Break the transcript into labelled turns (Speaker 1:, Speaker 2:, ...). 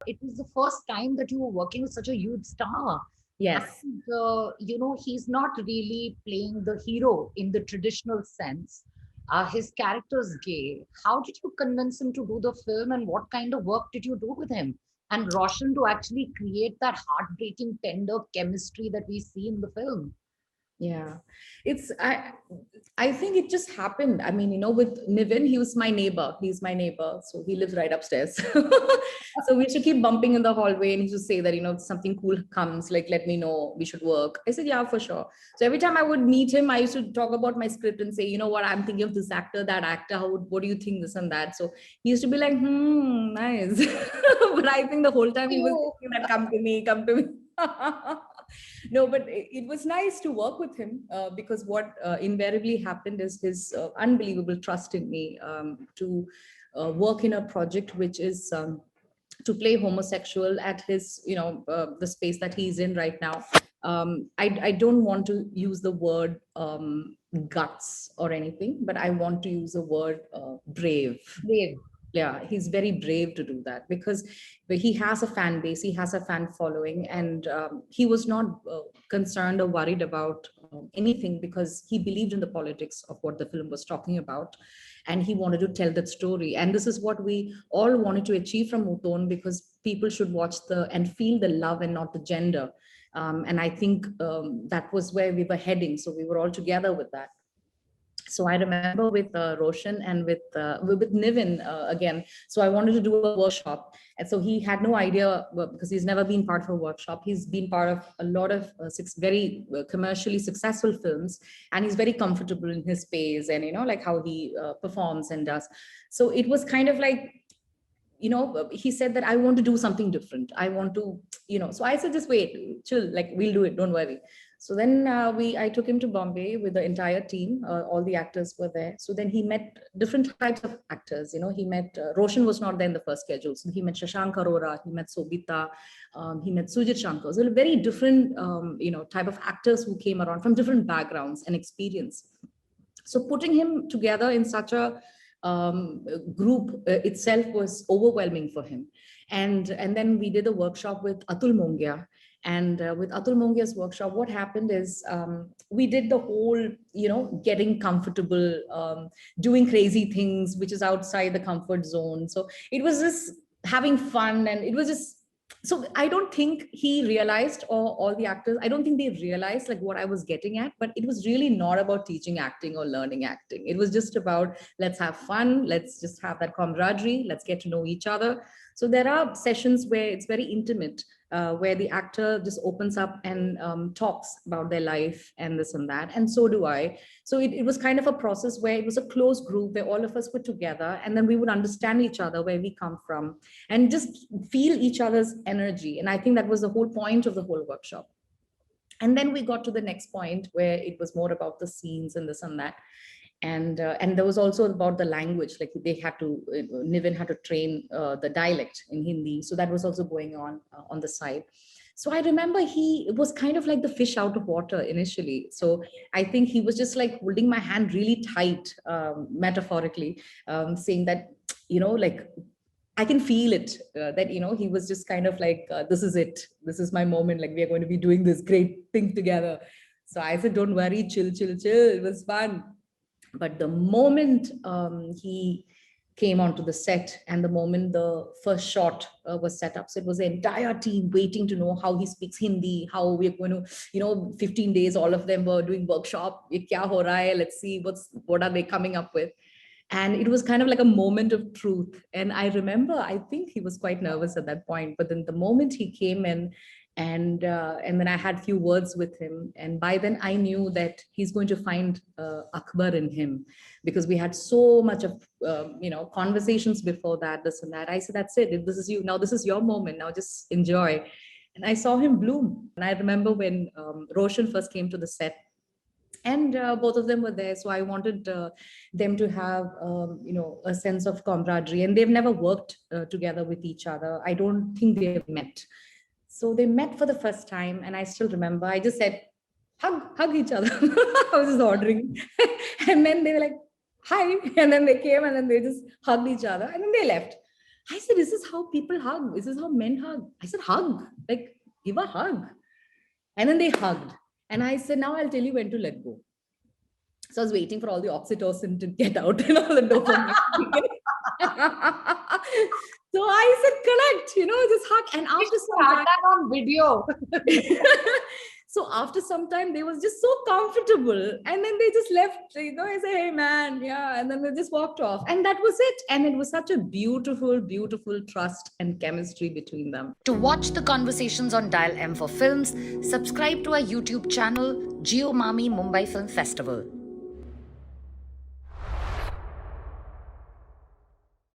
Speaker 1: it was the first time that you were working with such a huge star.
Speaker 2: Yes.
Speaker 1: And, he's not really playing the hero in the traditional sense. His character is gay. How did you convince him to do the film, and what kind of work did you do with him? And Roshan to actually create that heartbreaking, tender chemistry that we see in the film.
Speaker 2: Yeah, it's I think it just happened. I mean, with Nivin, he was my neighbor. He's my neighbor, so he lives right upstairs. So we should keep bumping in the hallway, and he should say that something cool comes, like let me know we should work. I said yeah, for sure. So every time I would meet him, I used to talk about my script and say, you know what, I'm thinking of this actor, that actor. What do you think, this and that? So he used to be like, nice. But I think the whole time he was
Speaker 1: You.
Speaker 2: thinking that come to me, come to me. No, but it was nice to work with him because what invariably happened is his unbelievable trust in me to work in a project which is to play homosexual at his, the space that he's in right now. I don't want to use the word guts or anything, but I want to use the word brave.
Speaker 1: Brave.
Speaker 2: Yeah, he's very brave to do that because he has a fan base, he has a fan following, and he was not concerned or worried about anything because he believed in the politics of what the film was talking about, and he wanted to tell that story. And this is what we all wanted to achieve from Moothon, because people should watch the and feel the love and not the gender. And I think that was where we were heading, so we were all together with that. So I remember with Roshan and with Nivin again. So I wanted to do a workshop, and so he had no idea, because he's never been part of a workshop. He's been part of a lot of very commercially successful films, and he's very comfortable in his space, and like how he performs and does. So it was kind of like, he said that I want to do something different. I want to, so I said, just wait, chill, like we'll do it, don't worry. So then I took him to Bombay with the entire team. All the actors were there. So then he met different types of actors. He met Roshan was not there in the first schedule. So he met Shashank Arora, he met Sobhita, he met Sujit Shankar. So very different, type of actors who came around from different backgrounds and experience. So putting him together in such a group itself was overwhelming for him. And then we did a workshop with Atul Mongia. And with Atul Mongia's workshop, what happened is we did the whole, getting comfortable, doing crazy things, which is outside the comfort zone. So it was just having fun, and it was just, so I don't think he realized, or all the actors, I don't think they realized like what I was getting at, but it was really not about teaching acting or learning acting. It was just about, let's have fun, let's just have that camaraderie, let's get to know each other. So there are sessions where it's very intimate, where the actor just opens up and talks about their life and this and that, and so do I. So it was kind of a process where it was a close group where all of us were together, and then we would understand each other, where we come from, and just feel each other's energy. And I think that was the whole point of the whole workshop. And then we got to the next point where it was more about the scenes and this and that. And there was also about the language, like they had to, Nivin had to train the dialect in Hindi, so that was also going on the side. So I remember he was kind of like the fish out of water initially. So I think he was just like holding my hand really tight, metaphorically, saying that, like I can feel it, that, he was just kind of like, this is it. This is my moment. Like, we are going to be doing this great thing together. So I said, don't worry, chill, chill, chill. It was fun. But the moment he came onto the set, and the moment the first shot was set up, so it was the entire team waiting to know how he speaks Hindi, how we're going to, 15 days, all of them were doing workshop. Ye kya ho raha hai? Let's see what are they coming up with. And it was kind of like a moment of truth. And I remember, I think he was quite nervous at that point, but then the moment he came in, and then I had few words with him, and by then I knew that he's going to find Akbar in him, because we had so much of conversations before that, this and that. I said, that's it, this is you now, this is your moment now, just enjoy. And I saw him bloom. And I remember when Roshan first came to the set, and both of them were there, so I wanted them to have a sense of camaraderie, and they've never worked together with each other. I don't think they've met. So they met for the first time, and I still remember, I just said, hug each other. I was just ordering. And then they were like, hi. And then they came, and then they just hugged each other, and then they left. I said, this is how people hug. This is how men hug. I said, hug, like give a hug. And then they hugged. And I said, now I'll tell you when to let go. So I was waiting for all the oxytocin to get out and all the dopamine. So I said, correct, just hug. And after some
Speaker 1: Had
Speaker 2: time,
Speaker 1: that on video.
Speaker 2: so after some time, they was just so comfortable. And then they just left, I say, hey man, yeah. And then they just walked off. And that was it. And it was such a beautiful, beautiful trust and chemistry between them.
Speaker 1: To watch the conversations on Dial M for Films, subscribe to our YouTube channel, MAMI Mumbai Film Festival.